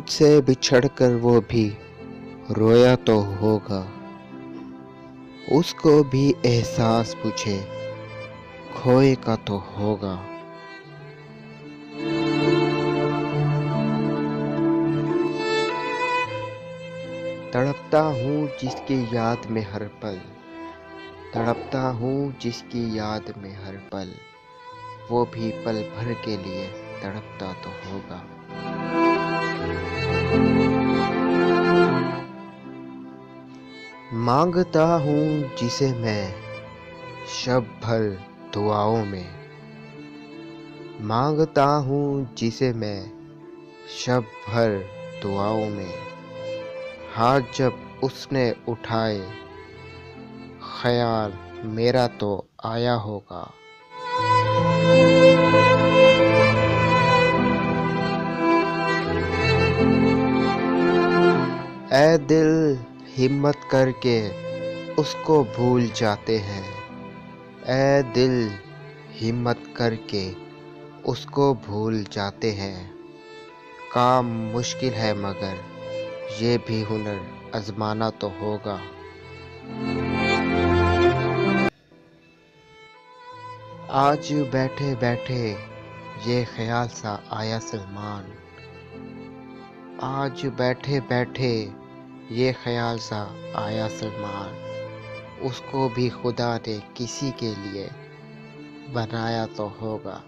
मुझसे बिछड़कर वो भी रोया तो होगा, उसको भी एहसास मुझे खोए का तो होगा। तड़पता हूँ जिसकी याद में हर पल, तड़पता हूँ जिसकी याद में हर पल, वो भी पल भर के लिए तड़पता तो होगा। मांगता हूँ जिसे मैं शब भर दुआओं में, मांगता हूँ जिसे मैं शब भर दुआओं में, हाथ जब उसने उठाए ख्याल मेरा तो आया होगा। ऐ दिल हिम्मत करके उसको भूल जाते हैं, ऐ दिल हिम्मत करके उसको भूल जाते हैं। काम मुश्किल है मगर ये भी हुनर आजमाना तो होगा। आज बैठे बैठे ये ख्याल सा आया सलमान, आज बैठे बैठे ये ख्याल सा आया सलमान, उसको भी खुदा ने किसी के लिए बनाया तो होगा।